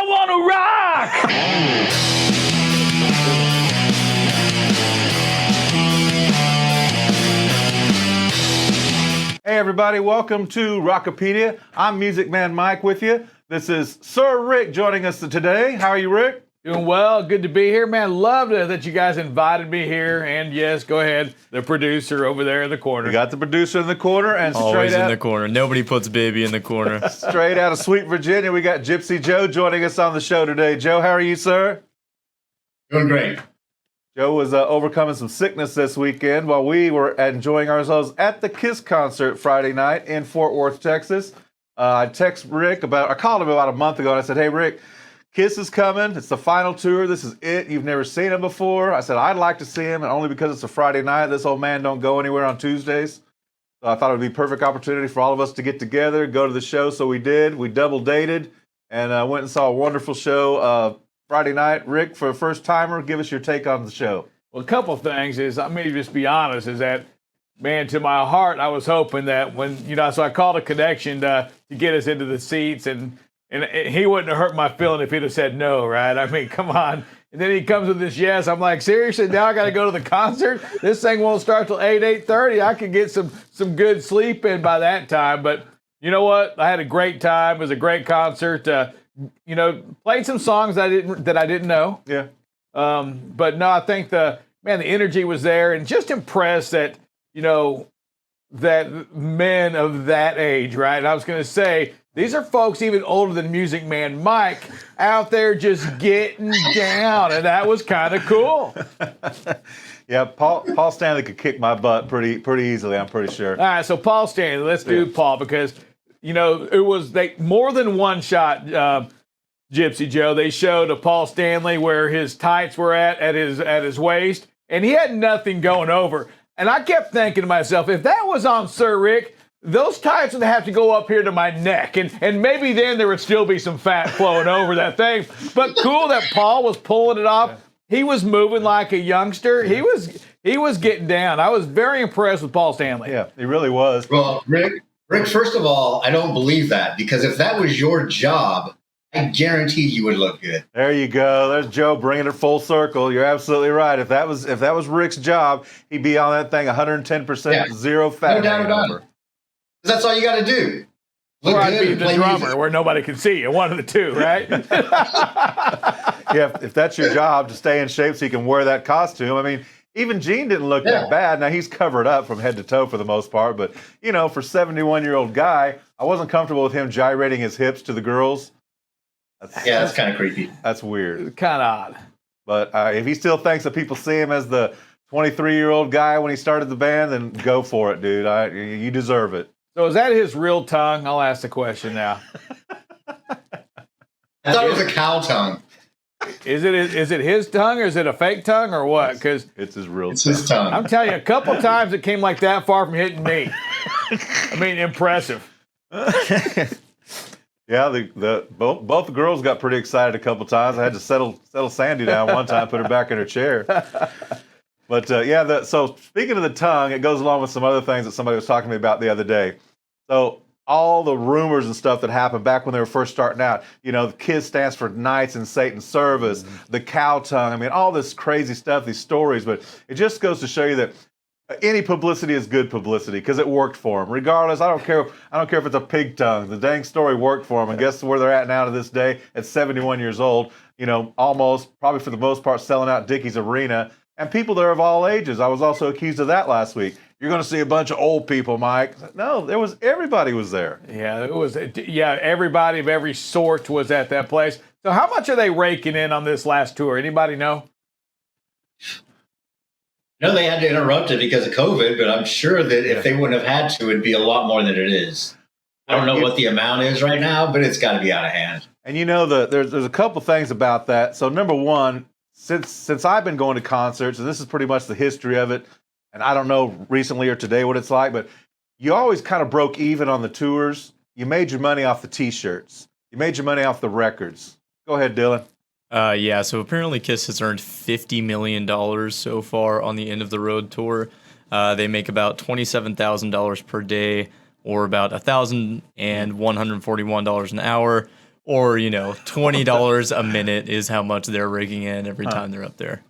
I want to rock! Hey everybody, welcome to Rockapedia. I'm Music Man Mike with you. This is Sir Rick joining us today. How are you, Rick? Doing well. Good to be here, man. Love that you guys invited me here. And yes, go ahead. The producer over there in the corner. We got the producer in the corner and always in the corner. Nobody puts baby in the corner. Straight out of Sweet Virginia, we got Gypsy Joe joining us on the show today. Joe, how are you, sir? Doing great. Joe was overcoming some sickness this weekend while we were enjoying ourselves at the Kiss concert Friday night in Fort Worth, Texas. I called him about a month ago and I said, hey, Rick, Kiss is coming. It's the final tour. This is it. You've never seen him before. I said, I'd like to see him, and only because it's a Friday night. This old man don't go anywhere on Tuesdays. So I thought it would be a perfect opportunity for all of us to get together, go to the show. So we did. We double dated and went and saw a wonderful show Friday night. Rick, for a first timer, give us your take on the show. Well, a couple of things is, I'm going to just be honest, is that, man, to my heart, I was hoping that when, so I called a connection to get us into the seats, and he wouldn't have hurt my feeling if he'd have said no, right? I mean, come on. And then he comes with this yes. I'm like, seriously, now I got to go to the concert? This thing won't start till 8:30. I could get some good sleep in by that time. But you know what? I had a great time. It was a great concert. Played some songs that I didn't know. Yeah. But no, I think the energy was there, and just impressed that, that men of that age, right? And I was going to say, these are folks even older than Music Man Mike out there just getting down, and that was kind of cool. Yeah, Paul Stanley could kick my butt pretty easily, I'm pretty sure. All right, so Paul Stanley, let's do Paul, because, it was more than one shot, Gypsy Joe. They showed a Paul Stanley where his tights were at his waist, and he had nothing going over. And I kept thinking to myself, if that was on Sir Rick, those tights would have to go up here to my neck, and maybe then there would still be some fat flowing over that thing. But cool that Paul was pulling it off. He was moving like a youngster. He was getting down. I was very impressed with Paul Stanley. Yeah, he really was. Well, Rick, first of all, I don't believe that, because if that was your job, I guarantee you would look good. There you go. There's Joe bringing it full circle. You're absolutely right. If that was Rick's job, he'd be on that thing 110%, zero fat. No doubt about it. That's all you got to do. Or I'd be the drummer where nobody can see you. One of the two, right? Yeah, if that's your job, to stay in shape so you can wear that costume. I mean, even Gene didn't look that bad. Now, he's covered up from head to toe for the most part. But, for a 71-year-old guy, I wasn't comfortable with him gyrating his hips to the girls. That's kind of creepy. That's weird. Kind of odd. But if he still thinks that people see him as the 23-year-old guy when he started the band, then go for it, dude. You deserve it. So is that his real tongue? I'll ask the question now. I thought it was a cow tongue. Is it his tongue, or is it a fake tongue, or what? Because it's his real tongue. It's his tongue. I'm telling you, a couple times it came like that far from hitting me. I mean, impressive. Yeah, both the girls got pretty excited a couple times. I had to settle Sandy down one time, put her back in her chair. But so speaking of the tongue, it goes along with some other things that somebody was talking to me about the other day. So all the rumors and stuff that happened back when they were first starting out, the KISS stands for Knights in Satan's Service, the cow tongue. I mean, all this crazy stuff, these stories. But it just goes to show you that any publicity is good publicity, because it worked for them. Regardless, I don't care if it's a pig tongue. The dang story worked for them, and guess where they're at now to this day? At 71 years old, almost, probably for the most part, selling out Dickies Arena. And people there of all ages. I was also accused of that last week. You're going to see a bunch of old people, Mike. No, everybody was there. Yeah, everybody of every sort was at that place. So how much are they raking in on this last tour? Anybody know? No, they had to interrupt it because of COVID, but I'm sure that if they wouldn't have had to, it'd be a lot more than it is. I don't know what the amount is right now, but it's got to be out of hand. And there's a couple things about that. So number one, since I've been going to concerts, and this is pretty much the history of it, and I don't know recently or today what it's like, but you always kind of broke even on the tours. You made your money off the T-shirts. You made your money off the records. Go ahead, Dylan. So apparently KISS has earned $50 million so far on the End of the Road tour. They make about $27,000 per day, or about $1,141 an hour, or $20 a minute is how much they're rigging in every time they're up there.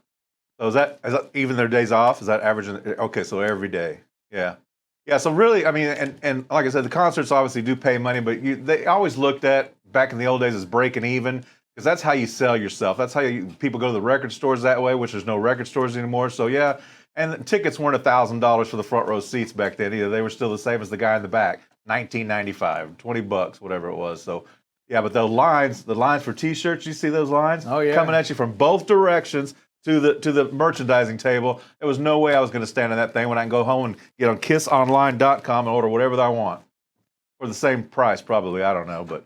So is that even their days off? Is that averaging? Okay, so every day. Yeah. Yeah, so really, I mean, and like I said, the concerts obviously do pay money, but they always looked at, back in the old days, as breaking even, because that's how you sell yourself. That's how people go to the record stores that way, which there's no record stores anymore. So yeah, and the tickets weren't $1,000 for the front row seats back then either. They were still the same as the guy in the back, $19.95, $20, whatever it was. So yeah, but the lines for T-shirts, you see those lines? Oh yeah, coming at you from both directions. To the merchandising table. There was no way I was going to stand in that thing when I can go home and get on kissonline.com and order whatever I want for the same price, probably. I don't know, but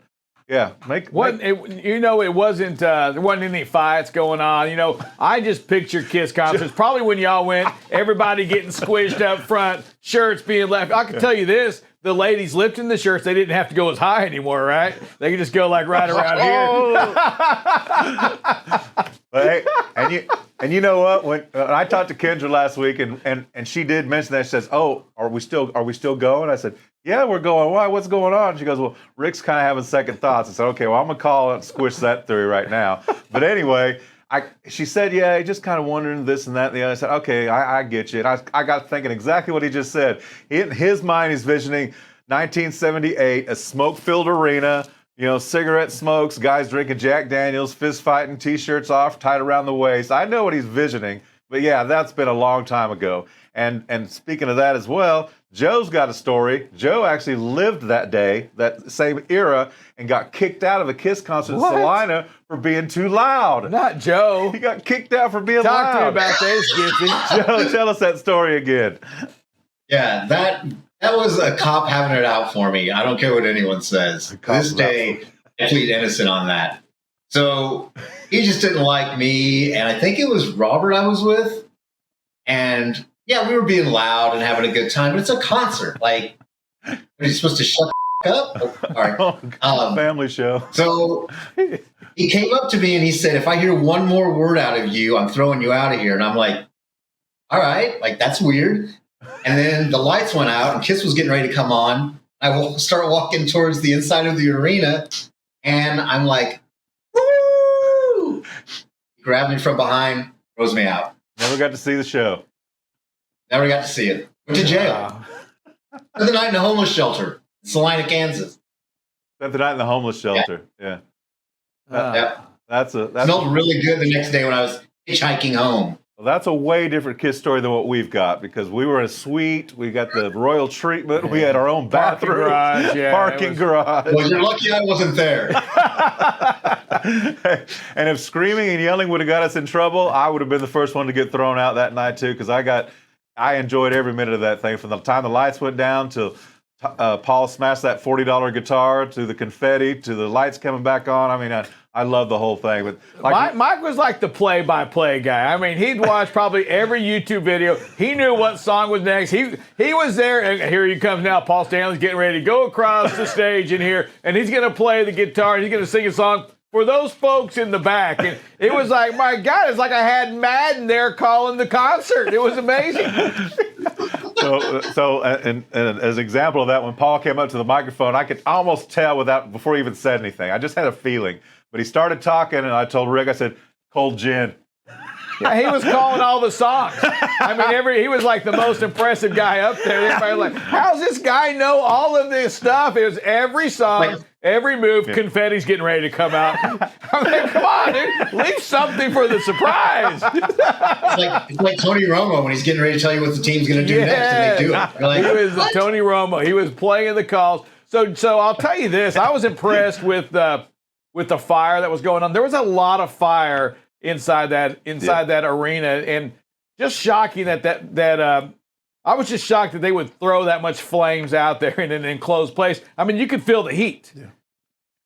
yeah, it wasn't. There wasn't any fights going on. I just picture Kiss concerts. Probably when y'all went, everybody getting squished up front, shirts being left. I can tell you this. The ladies lifting the shirts, they didn't have to go as high anymore, right? They could just go like right around here. But hey, and you know what? When I talked to Kendra last week, and she did mention that, she says, "Oh, are we still going?" I said, "Yeah, we're going. Why? What's going on?" She goes, "Well, Rick's kind of having second thoughts." I said, "Okay, well, I'm gonna call and squish that theory right now." But anyway, she said, "Yeah, just kind of wondering this and that and the other." I said, "Okay, I get you." And I got thinking exactly what he just said. In his mind, he's visioning 1978, a smoke-filled arena. Cigarette smokes, guys drinking Jack Daniels, fist fighting, T-shirts off, tied around the waist. I know what he's visioning, but yeah, that's been a long time ago. And speaking of that as well, Joe's got a story. Joe actually lived that day, that same era, and got kicked out of a Kiss concert in Salina for being too loud. Not Joe. He got kicked out for being loud. Talk to me about this, Gypsy. Joe, tell us that story again. Yeah, that was a cop having it out for me. I don't care what anyone says. This day, complete innocent on that. So he just didn't like me, and I think it was Robert I was with. And yeah, we were being loud and having a good time, but it's a concert. Like, are you supposed to shut the up? All right. Family show. So he came up to me and he said, "If I hear one more word out of you, I'm throwing you out of here." And I'm like, all right, like that's weird. And then the lights went out and Kiss was getting ready to come on. I will start walking towards the inside of the arena and I'm like, woo! He grabbed me from behind, throws me out. Never got to see the show. Never got to see it. Went to jail. Spent the night in a homeless shelter in Salina, Kansas. Spent the night in the homeless shelter. Yeah. That smelled really good the next day when I was hitchhiking home. Well, that's a way different Kiss story than what we've got, because we were in a suite, we got the royal treatment, we had our own bathroom, parking garage. Well, you're lucky I wasn't there. And if screaming and yelling would have got us in trouble, I would have been the first one to get thrown out that night too, because I enjoyed every minute of that thing, from the time the lights went down to Paul smashed that $40 guitar, to the confetti, to the lights coming back on. I mean, I love the whole thing. But Mike was like the play-by-play guy. I mean, he'd watch probably every YouTube video. He knew what song was next. He was there, and here he comes now. Paul Stanley's getting ready to go across the stage in here, and he's going to play the guitar, and he's going to sing a song for those folks in the back. And it was like, my God, it's like I had Madden there calling the concert. It was amazing. So and as an example of that, when Paul came up to the microphone, I could almost tell before he even said anything. I just had a feeling. But he started talking, and I told Rick, I said, "Cold gin." Yeah, he was calling all the songs. I mean, he was like the most impressive guy up there. Everybody was like, how's this guy know all of this stuff? It was every song, every move. Confetti's getting ready to come out. I mean, come on, dude. Leave something for the surprise. It's like Tony Romo when he's getting ready to tell you what the team's going to do next, and they do it. You're like, he was Tony Romo. He was playing the calls. So I'll tell you this. I was impressed with the fire that was going on. There was a lot of fire inside that arena, and just shocking that I was just shocked that they would throw that much flames out there in an enclosed place. I mean, you could feel the heat. Yeah.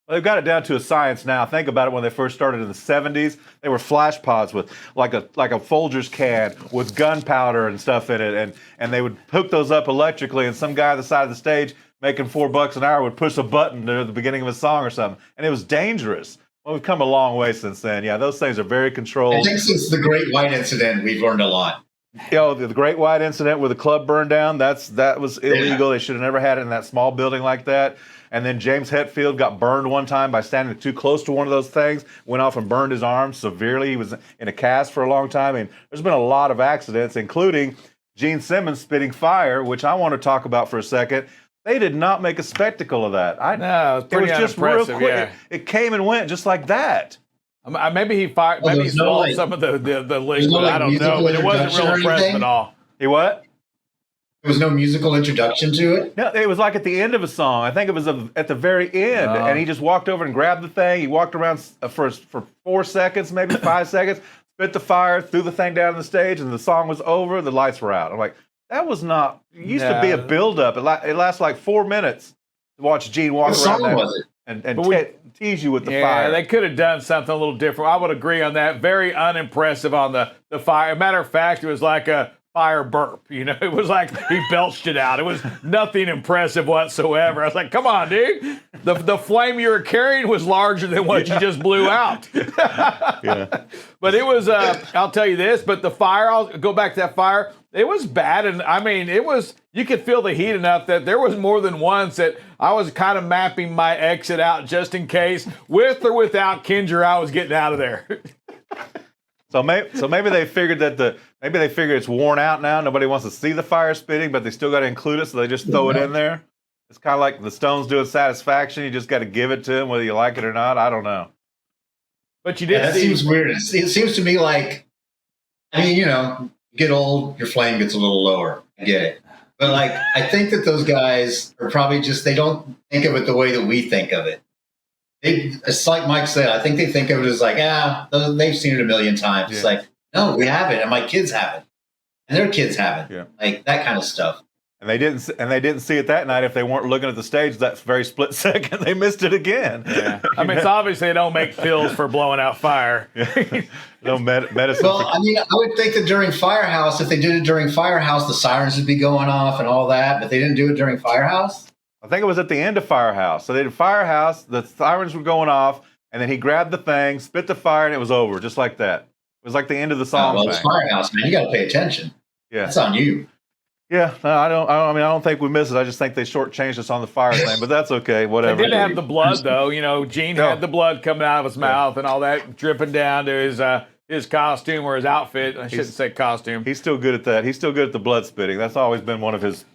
Well, they've got it down to a science now. Think about it. When they first started in the 70s, they were flash pods with like a Folgers can with gunpowder and stuff in it, and they would hook those up electrically, and some guy on the side of the stage making $4 an hour would push a button at the beginning of a song or something, and it was dangerous. Well, we've come a long way since then. Yeah, those things are very controlled. I think since the Great White Incident, we've learned a lot. The Great White Incident where the club burned down, that was illegal. They should have never had it in that small building like that. And then James Hetfield got burned one time by standing too close to one of those things, went off and burned his arm severely. He was in a cast for a long time. And there's been a lot of accidents, including Gene Simmons spitting fire, which I want to talk about for a second. They did not make a spectacle of that. No, it was just real quick. Yeah. It came and went just like that. Maybe he fired. Maybe he swallowed some of the liquid. I don't know, but it wasn't real impressive at all. He what? There was no musical introduction to it? No, it was like at the end of a song. I think it was at the very end. And he just walked over and grabbed the thing. He walked around for 4 seconds, maybe 5 seconds, spit the fire, threw the thing down on the stage, and the song was over. The lights were out. I'm like, that was not. It used to be a build-up. It lasted like 4 minutes to watch Gene walk around there and tease you with the fire. Yeah, they could have done something a little different. I would agree on that. Very unimpressive on the fire. Matter of fact, it was like a fire burp. It was like he belched it out. It was nothing impressive whatsoever. I was like, come on, dude. The flame you were carrying was larger than what you just blew out. Yeah. But it was, I'll tell you this, but the fire, I'll go back to that fire. It was bad. And I mean, you could feel the heat enough that there was more than once that I was kind of mapping my exit out just in case, with or without Kinger, I was getting out of there. So maybe they figured it's worn out now. Nobody wants to see the fire spitting, but they still got to include it, so they just throw it in there. It's kind of like the Stones doing Satisfaction. You just got to give it to them whether you like it or not. I don't know. But you did. That seems weird. It seems to me like, you get old, your flame gets a little lower. I get it. But I think that those guys are probably they don't think of it the way that we think of it. It's like Mike said, I think they think of it as they've seen it a million times. Yeah. It's like, no, we haven't, and my kids haven't, and their kids haven't. Yeah. Like that kind of stuff. And they didn't see it that night if they weren't looking at the stage that very split second. They missed it again. Yeah. I mean, it's obvious they don't make pills for blowing out fire. No medicine. Well, I would think that during Firehouse, if they did it during Firehouse, the sirens would be going off and all that, but they didn't do it during Firehouse? I think it was at the end of Firehouse. So they did Firehouse, the sirens were going off, and then he grabbed the thing, spit the fire, and it was over, just like that. It was like the end of the song. Well, it's Firehouse, man. You got to pay attention. Yeah, that's on you. Yeah, no, I don't think we missed it. I just think they shortchanged us on the fire thing, but that's okay. Whatever. They didn't have the blood though. Gene had the blood coming out of his mouth and all that dripping down to his costume or his outfit. I shouldn't say costume. He's still good at that. He's still good at the blood spitting. That's always been one of his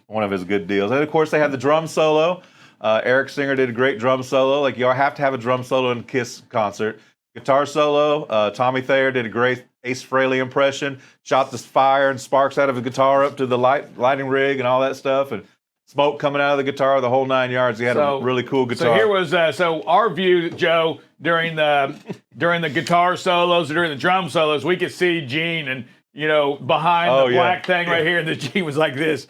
good deals. And of course, they had the drum solo. Eric Singer did a great drum solo. Like, you have to have a drum solo in a Kiss concert. Guitar solo. Tommy Thayer did a great Ace Frehley impression. Shot the fire and sparks out of his guitar up to the lighting rig and all that stuff, and smoke coming out of the guitar, the whole 9 yards. He had a really cool guitar. So here was our view, Joe, during the guitar solos, during the drum solos, we could see Gene and behind the black thing right here, and the Gene was like this,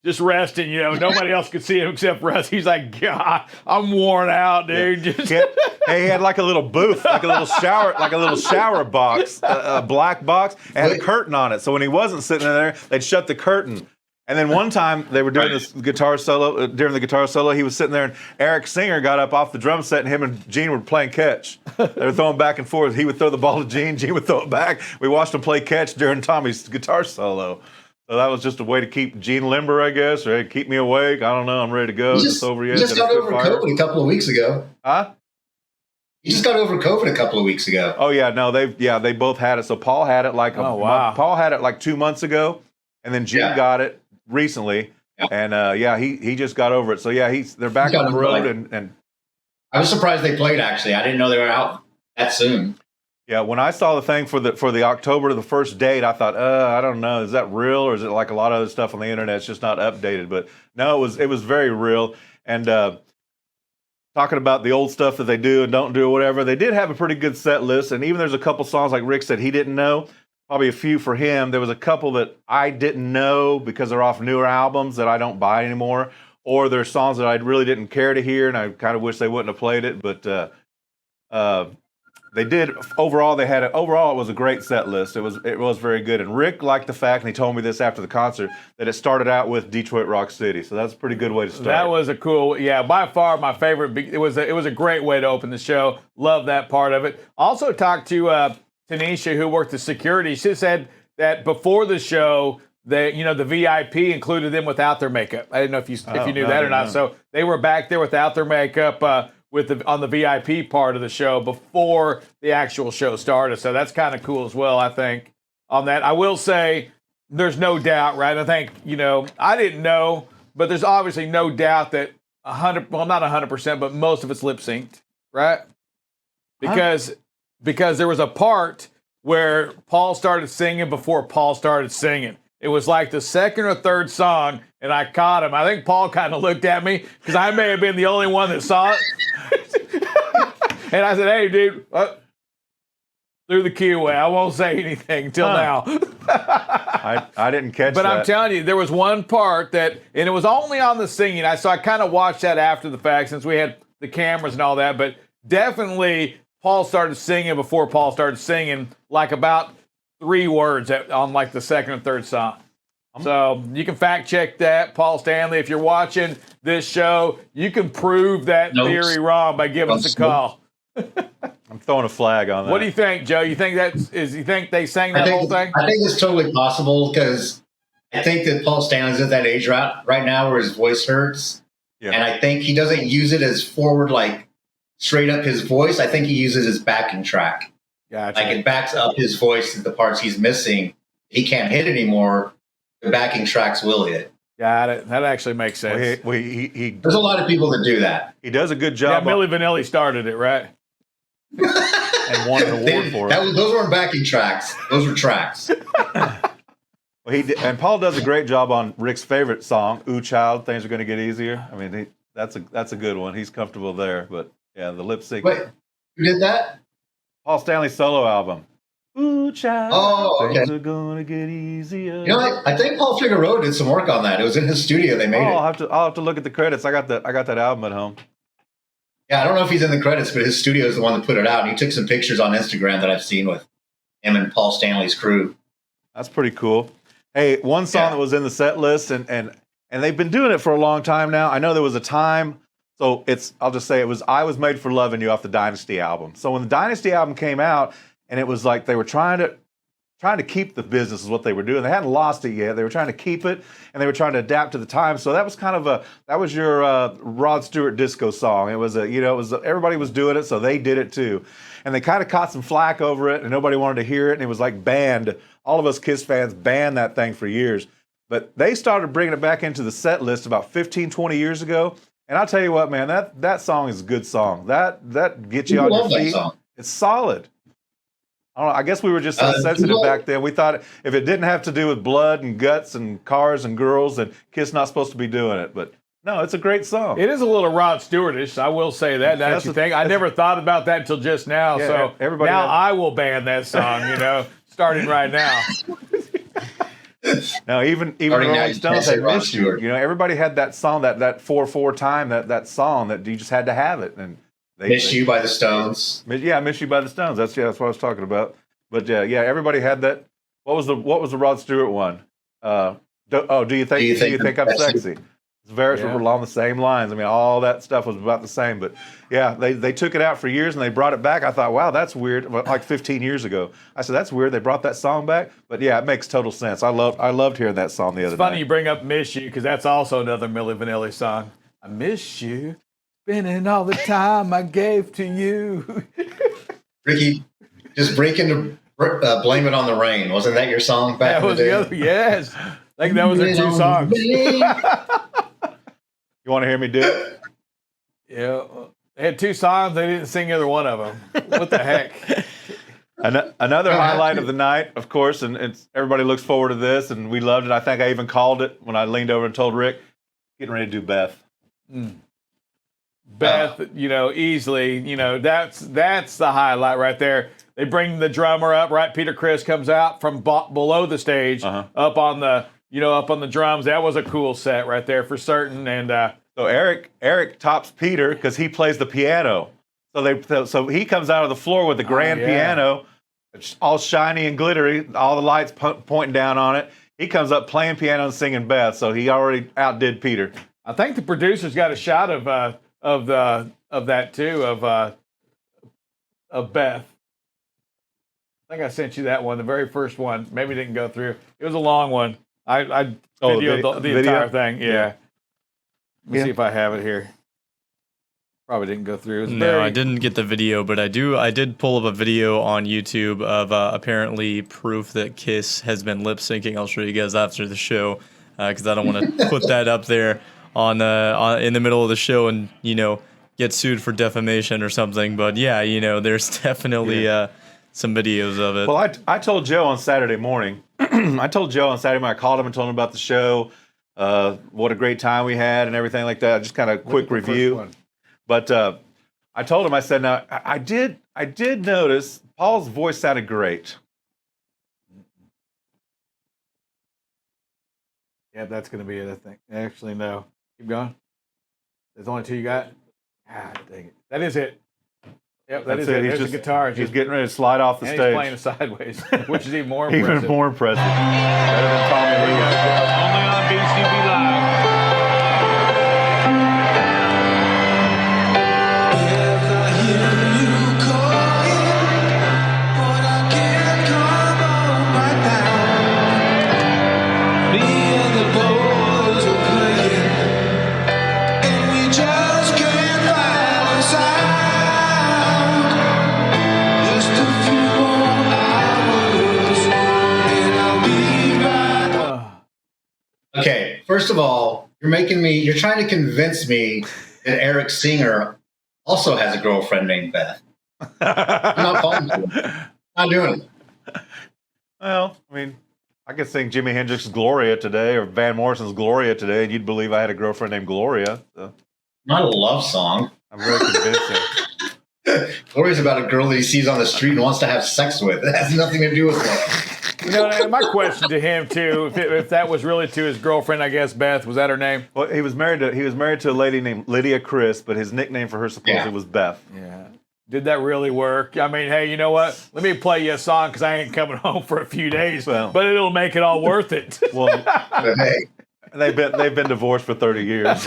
just resting. Nobody else could see him except Russ. He's like, God, I'm worn out, dude. Yeah. He had like a little booth, like a little shower box, a black box, and had a curtain on it. So when he wasn't sitting in there, they'd shut the curtain. And then one time they were doing this guitar solo. During the guitar solo, he was sitting there, and Eric Singer got up off the drum set, and him and Gene were playing catch. They were throwing back and forth. He would throw the ball to Gene would throw it back. We watched him play catch during Tommy's guitar solo. So that was just a way to keep Gene limber, I guess, or keep me awake. I don't know. I'm ready to go. It's over yet. He just got over COVID a couple of weeks ago. Huh? He just got over COVID a couple of weeks ago. Oh yeah, no, they both had it. So Paul had it Paul had it like 2 months ago, and then Gene got it recently, and he just got over it. So yeah, they're back on the road, and I was surprised they played. Actually, I didn't know they were out that soon. Yeah, when I saw the thing for the October, the first date, I thought, I don't know, is that real, or is it like a lot of other stuff on the internet? It's just not updated. But no, it was very real. And talking about the old stuff that they do and don't do or whatever, they did have a pretty good set list. And even there's a couple songs, like Rick said, he didn't know. Probably a few for him. There was a couple that I didn't know because they're off newer albums that I don't buy anymore, or there's songs that I really didn't care to hear, and I kind of wish they wouldn't have played it. But they did. Overall, it was a great set list. It was very good. And Rick liked the fact, and he told me this after the concert, that it started out with Detroit Rock City. So that's a pretty good way to start. That was a cool, by far my favorite. It was a great way to open the show. Love that part of it. Also talked to Tanisha, who worked the security. She said that before the show, the VIP included them without their makeup. I didn't know if you knew that or not. So they were back there without their makeup on the VIP part of the show before the actual show started. So that's kind of cool as well, I think, on that. I will say there's no doubt, right? I think, I didn't know, but there's obviously no doubt that not 100%, but most of it's lip synced, right? Because there was a part where Paul started singing before Paul started singing. It was like the second or third song, and I caught him. I think Paul kind of looked at me because I may have been the only one that saw it. And I said, "Hey, dude, threw the key away. I won't say anything until now." I didn't catch that. But I'm telling you, there was one part and it was only on the singing. So I kind of watched that after the fact since we had the cameras and all that. But definitely, Paul started singing before Paul started singing, like about 3 words on like the second or third song. So you can fact check that, Paul Stanley. If you're watching this show, you can prove that theory wrong by giving us a call. I'm throwing a flag on that. What do you think, Joe? You think you think they sang that whole thing? I think it's totally possible because I think that Paul Stanley's at that age right now where his voice hurts. Yeah. And I think he doesn't use it as forward, like straight up his voice. I think he uses his backing track. Gotcha. Like it backs up his voice to the parts he's missing. He can't hit anymore. The backing tracks will hit. Got it. That actually makes sense. Well, there's a lot of people that do that. He does a good job. Yeah, Milli Vanilli started it, right? And won an award for it. Those weren't backing tracks. Those were tracks. And Paul does a great job on Rick's favorite song, "Ooh Child, Things Are Going to Get Easier." I mean, that's a good one. He's comfortable there. But yeah, the lip sync. Wait, who did that? Paul Stanley's solo album. Ooh Child, okay. Things Are Gonna Get Easier. I think Paul Figueroa did some work on that. It was in his studio. They made it. I'll have to look at the credits. I got that album at home. Yeah, I don't know if he's in the credits, but his studio is the one that put it out. And he took some pictures on Instagram that I've seen with him and Paul Stanley's crew. That's pretty cool. Hey, one song that was in the set list, and they've been doing it for a long time now. I know there was a time, so I'll just say it was "I Was Made for Loving You" off the Dynasty album. So when the Dynasty album came out, and it was like they were trying to keep the business is what they were doing. They hadn't lost it yet. They were trying to keep it, and they were trying to adapt to the time. So that was kind of your Rod Stewart disco song. It was everybody was doing it, so they did it too. And they kind of caught some flack over it, and nobody wanted to hear it, and it was like banned. All of us Kiss fans banned that thing for years. But they started bringing it back into the set list about 15, 20 years ago. And I'll tell you what, man, that song is a good song. That gets you on your feet. It's solid. I don't know. I guess we were just so sensitive back then. We thought if it didn't have to do with blood and guts and cars and girls, then Kiss not supposed to be doing it. But no, it's a great song. It is a little Rod Stewartish. I will say that. That's the thing. I never thought about that until just now. Yeah, so now I will ban that song. Starting right now. Now even Rolling Stones had "Miss You." Everybody had that song, that 4/4 time, that song that you just had to have it. And "Miss You" by the Stones. Yeah, "Miss You" by the Stones. That's what I was talking about. But yeah, everybody had that. What was the Rod Stewart one? Do you think I'm sexy? It's very along the same lines. I mean, all that stuff was about the same. But yeah, they took it out for years and they brought it back. I thought, wow, that's weird. Like 15 years ago, I said that's weird. They brought that song back. But yeah, it makes total sense. I loved hearing that song the other night. It's funny you bring up "Miss You" because that's also another Milli Vanilli song. I miss you, spending all the time I gave to you. Ricky, just break into "Blame It on the Rain." Wasn't that your song back in the day? Yes, I think that was their 2 songs. You want to hear me do it? Yeah, they had 2 songs. They didn't sing either one of them. What the heck? Another highlight of the night, of course, and everybody looks forward to this, and we loved it. I think I even called it when I leaned over and told Rick, getting ready to do Beth. Beth, easily, that's the highlight right there. They bring the drummer up, right? Peter Criss comes out from below the stage, up on the drums. That was a cool set right there for certain. And so Eric tops Peter because he plays the piano. So he comes out of the floor with the grand piano, all shiny and glittery, all the lights pointing down on it. He comes up playing piano and singing Beth. So he already outdid Peter. I think the producers got a shot of that too of Beth. I think I sent you that one, the very first one. Maybe it didn't go through. It was a long one. I videoed the entire thing. Yeah. Let me see if I have it here. Probably didn't go through. No, I didn't get the video, but I did pull up a video on YouTube of apparently proof that Kiss has been lip syncing. I'll show you guys after the show because I don't want to put that up there on in the middle of the show and get sued for defamation or something. But yeah, there's definitely some videos of it. Well, I told Joe on Saturday morning. I called him and told him about the show, what a great time we had and everything like that. Just kind of quick review. But I told him, I said, now I did notice Paul's voice sounded great. Yeah, that's going to be it, I think. Actually, no. Keep going. There's only 2 you got? Ah, dang it. That is it. Yep, that's it. There's the guitar. He's getting ready to slide off the stage. He's playing it sideways, which is even more impressive. Even more impressive. Better than Tommy Lee. Only on BCB Live. Okay, first of all, you're trying to convince me that Eric Singer also has a girlfriend named Beth. I'm not falling for it. I'm not doing it. Well, I mean, I could sing Jimi Hendrix's Gloria today or Van Morrison's Gloria today, and you'd believe I had a girlfriend named Gloria. So. Not a love song. I'm very convincing. Gloria's about a girl that he sees on the street and wants to have sex with. It has nothing to do with love. My question to him too, if that was really to his girlfriend, I guess Beth, was that her name? Well, he was married to a lady named Lydia Chris, but his nickname for her supposedly was Beth. Yeah. Did that really work? I mean, hey, you know what? Let me play you a song because I ain't coming home for a few days, but it'll make it all worth it. Well, hey, they've been divorced for 30 years.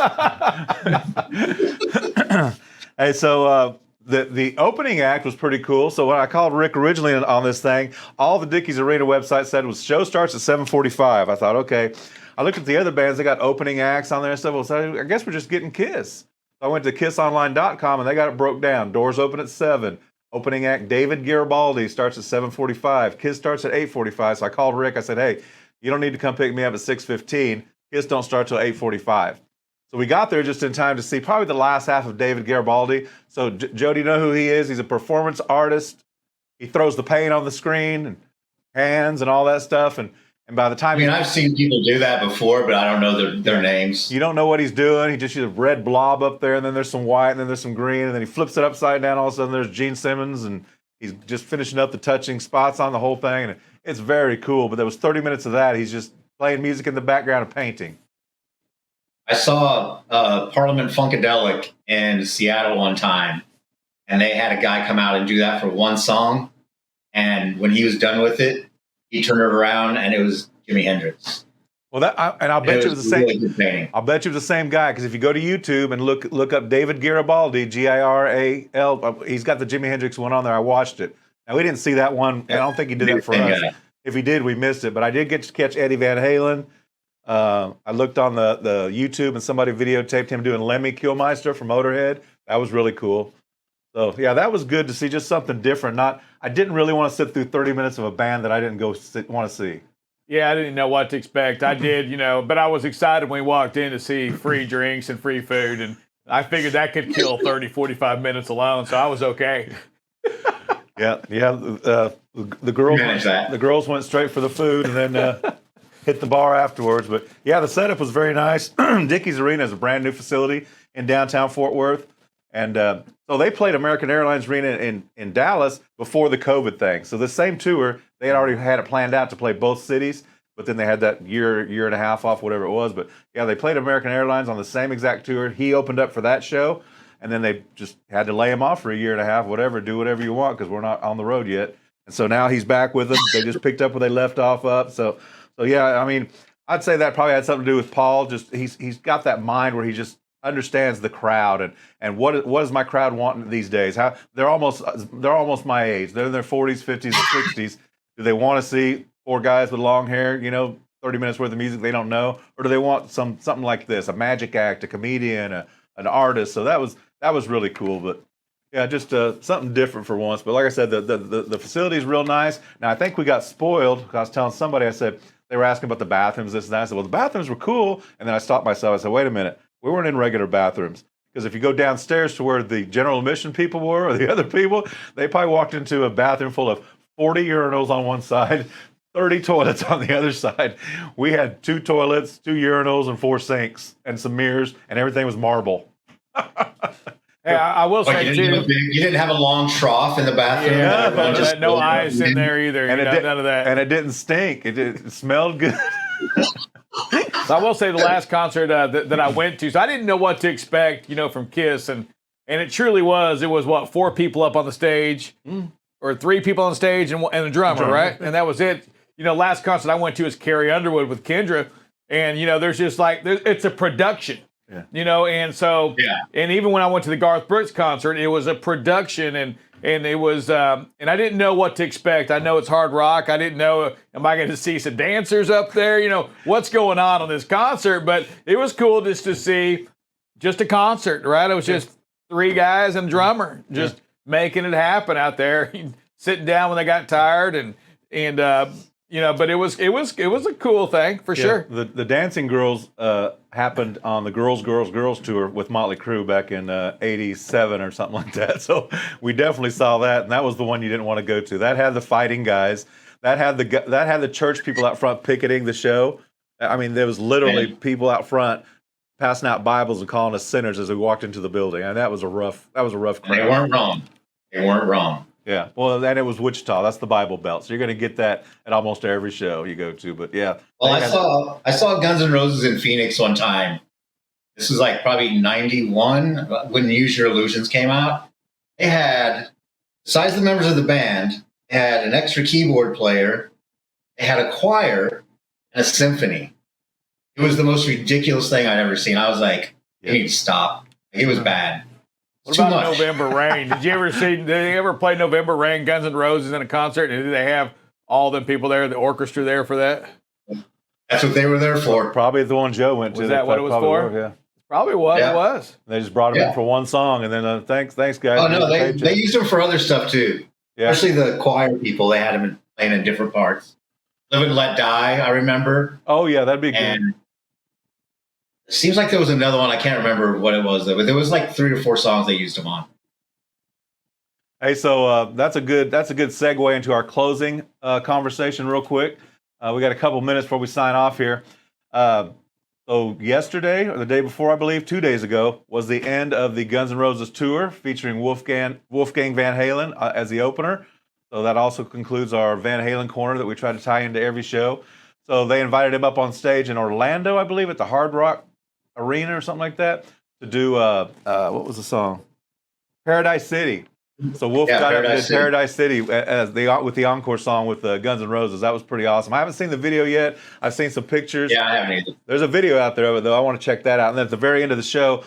Hey, so. The opening act was pretty cool. So when I called Rick originally on this thing, all the Dickies Arena website said was show starts at 7:45. I thought, okay. I looked at the other bands; they got opening acts on there and stuff. Well, so I guess we're just getting Kiss. So I went to KissOnline.com and they got it broke down. Doors open at 7. Opening act David Garibaldi starts at 7:45. Kiss starts at 8:45. So I called Rick. I said, hey, you don't need to come pick me up at 6:15. Kiss don't start till 8:45. So we got there just in time to see probably the last half of David Garibaldi. So, Joe, do you know who he is? He's a performance artist. He throws the paint on the screen and hands and all that stuff. And by the time I've seen people do that before, but I don't know their names. You don't know what he's doing. He just uses a red blob up there, and then there's some white, and then there's some green, and then he flips it upside down. All of a sudden, there's Gene Simmons, and he's just finishing up the touching spots on the whole thing. And it's very cool. But there was 30 minutes of that. He's just playing music in the background and painting. I saw Parliament Funkadelic in Seattle one time, and they had a guy come out and do that for one song. And when he was done with it, he turned it around, and it was Jimi Hendrix. Well, I'll bet you it was the same. Really I'll bet you it was the same guy because if you go to YouTube and look up David Garibaldi, Giral, he's got the Jimi Hendrix one on there. I watched it. Now we didn't see that one. I don't think he did that for us. If he did, we missed it. But I did get to catch Eddie Van Halen. I looked on the YouTube and somebody videotaped him doing Lemmy Kilmister from Motorhead. That was really cool. So yeah, that was good to see, just something different. I didn't really want to sit through 30 minutes of a band that I didn't want to see. Yeah, I didn't know what to expect. I did, but I was excited when we walked in to see free drinks and free food, and I figured that could kill 30, 45 minutes alone, so I was okay. Yeah. The girls went straight for the food and then hit the bar afterwards. But yeah, the setup was very nice. Dickies Arena is a brand new facility in downtown Fort Worth. And so they played American Airlines Arena in Dallas before the COVID thing. So the same tour, they had already had it planned out to play both cities, but then they had that year and a half off, whatever it was. But yeah, they played American Airlines on the same exact tour. He opened up for that show, and then they just had to lay him off for a year and a half, whatever, do whatever you want because we're not on the road yet. And so now he's back with them. They just picked up where they left off up. So yeah, I mean, I'd say that probably had something to do with Paul. Just he's got that mind where he just, understands the crowd and what does my crowd want these days? How they're almost my age. They're in their 40s, 50s, and 60s. Do they want to see four guys with long hair, 30 minutes worth of music they don't know, or do they want something like this, a magic act, a comedian, an artist? So that was really cool. But yeah, just something different for once. But like I said, the facility is real nice. Now I think we got spoiled. I was telling somebody, I said they were asking about the bathrooms, this and that. I said, well, the bathrooms were cool, and then I stopped myself. I said, wait a minute. We weren't in regular bathrooms, because if you go downstairs to where the general admission people were or the other people, they probably walked into a bathroom full of 40 urinals on one side, 30 toilets on the other side. We had 2 toilets, 2 urinals, and 4 sinks, and some mirrors, and everything was marble. Hey, I will say too, you didn't have a long trough in the bathroom. Yeah, no ice in there either. And none of that. And it didn't stink. It smelled good. So I will say the last concert that I went to, so I didn't know what to expect, from Kiss, and it truly was. It was 4 people up on the stage, or 3 people on the stage, and a drummer, right? And that was it. Last concert I went to was Carrie Underwood with Kendra, and there's just it's a production, and so and even when I went to the Garth Brooks concert, it was a production, and it was and I didn't know what to expect. I know it's hard rock. I didn't know, am I going to see some dancers up there? What's going on this concert? But it was cool just to see just a concert, right? It was just 3 guys and a drummer just making it happen out there, sitting down when they got tired, and but it was a cool thing for sure. The Dancing Girls happened on the Girls tour with Motley Crue back in '87 or something like that. So we definitely saw that, and that was the one you didn't want to go to. That had the fighting guys. That had the church people out front picketing the show. I mean, there was literally people out front passing out Bibles and calling us sinners as we walked into the building, and that was a rough crowd. They weren't wrong. Yeah, well, and it was Wichita. That's the Bible Belt, so you're going to get that at almost every show you go to. But yeah, well, I saw Guns N' Roses in Phoenix one time. This was probably '91 when Use Your Illusions came out. They had, besides the members of the band, they had an extra keyboard player. They had a choir and a symphony. It was the most ridiculous thing I'd ever seen. I was like, "You need to stop." It was bad. What about November Rain? Did they ever play November Rain, Guns N' Roses in a concert? And did they have all the people there, the orchestra there for that? That's what they were there for. Probably the one Joe went to. Was that what it was for? Yeah. Probably what it was. They just brought him in for one song, and then thanks guys. Oh, no, they used him for other stuff too. Yeah. Especially the choir people. They had him playing in different parts. Live and Let Die, I remember. Oh, yeah, that'd be good. It seems like there was another one. I can't remember what it was, though, but there was 3 or 4 songs they used him on. Hey, so that's a good segue into our closing conversation real quick. We got a couple minutes before we sign off here. So yesterday, or the day before, I believe, 2 days ago, was the end of the Guns N' Roses tour featuring Wolfgang Van Halen as the opener. So that also concludes our Van Halen corner that we try to tie into every show. So they invited him up on stage in Orlando, I believe, at the Hard Rock Arena or something like that, to do what was the song? Paradise City. So Wolf got up and did Paradise City with the encore song with Guns N' Roses. That was pretty awesome. I haven't seen the video yet. I've seen some pictures. Yeah, I haven't either. There's a video out there of it, though. I want to check that out. And then at the very end of the show,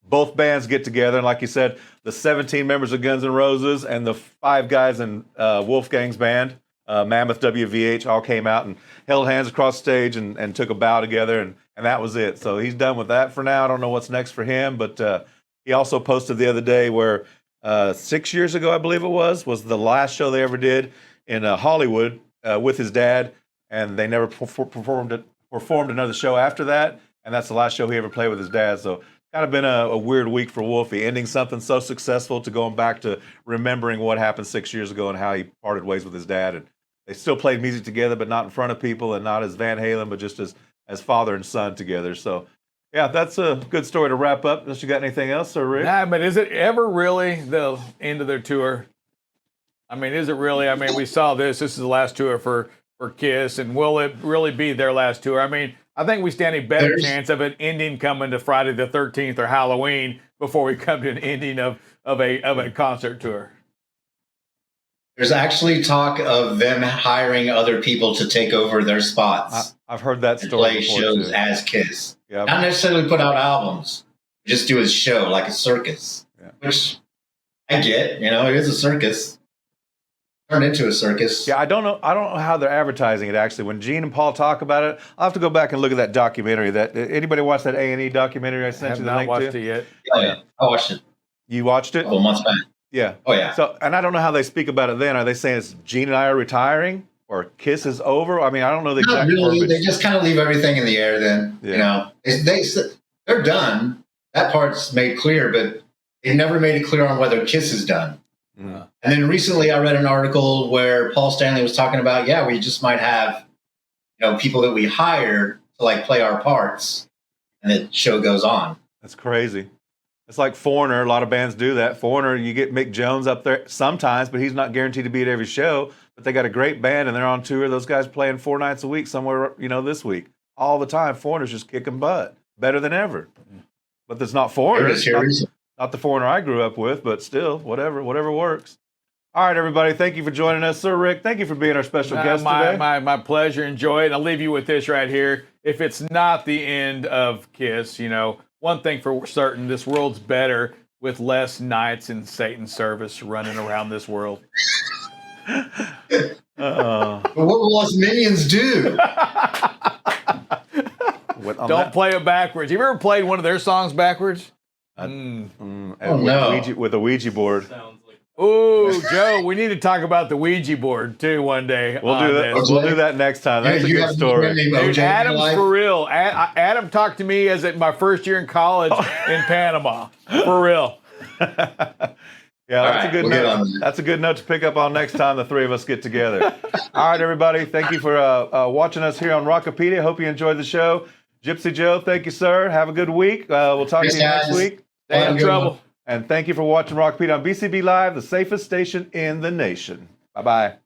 both bands get together. And like you said, the 17 members of Guns N' Roses and the 5 guys in Wolfgang's band, Mammoth WVH, all came out and held hands across stage and took a bow together. And that was it. So he's done with that for now. I don't know what's next for him. But he also posted the other day where 6 years ago, I believe it was the last show they ever did in Hollywood with his dad. And they never performed another show after that. And that's the last show he ever played with his dad. So kind of been a weird week for Wolfie, ending something so successful to going back to remembering what happened 6 years ago and how he parted ways with his dad. And they still played music together, but not in front of people and not as Van Halen, but just as father and son together. So, yeah, that's a good story to wrap up. Unless you got anything else, Sir Rick? Nah, but is it ever really the end of their tour? I mean, is it really? I mean, we saw this. This is the last tour for Kiss, and will it really be their last tour? I mean, I think we stand a better chance of an ending coming to Friday the 13th or Halloween before we come to an ending of a concert tour. There's actually talk of them hiring other people to take over their spots. I've heard that story play before shows too. As Kiss. Yeah. Not necessarily put out albums, just do his show like a circus, which I get. It is a circus. Turned into a circus. Yeah, I don't know how they're advertising it actually. When Gene and Paul talk about it, I'll have to go back and look at that documentary. That anybody watch that A&E documentary I sent you the link to? I have not watched it yet. Oh yeah, I watched it. You watched it? A couple months back. Yeah. Oh yeah. So, and I don't know how they speak about it then. Are they saying it's Gene and I are retiring or Kiss is over? I mean, I don't know the exact really. verbiage. They just kind of leave everything in the air. Then they're done. That part's made clear, but they never made it clear on whether Kiss is done. Mm. And then recently I read an article where Paul Stanley was talking about, we just might have, people that we hire to like play our parts, and the show goes on. That's crazy. It's like Foreigner. A lot of bands do that. Foreigner, you get Mick Jones up there sometimes, but he's not guaranteed to be at every show. But they got a great band, and they're on tour. Those guys playing 4 nights a week somewhere, this week. All the time. Foreigner's just kicking butt. Better than ever. But that's not Foreigner. Not the Foreigner I grew up with, but still, whatever works. All right, everybody, thank you for joining us. Sir Rick, thank you for being our special guest today. My pleasure. Enjoy it. I'll leave you with this right here. If it's not the end of Kiss, one thing for certain, this world's better with less knights in Satan's service running around this world. What will us minions do? Don't play it backwards. You ever played one of their songs backwards? With a Ouija board. Oh, Joe, we need to talk about the Ouija board too one day. We'll do that. We'll do that next time. That's a good story. Dude, Adam's for real. Adam talked to me as at my first year in college in Panama. For real. Yeah, that's a good note. That's a good note to pick up on next time the three of us get together. All right, everybody. Thank you for watching us here on Rockapedia. Hope you enjoyed the show. Gypsy Joe, thank you, sir. Have a good week. We'll talk to you next week. Stay in trouble. And thank you for watching Rockapedia on BCB Live, the safest station in the nation. Bye-bye.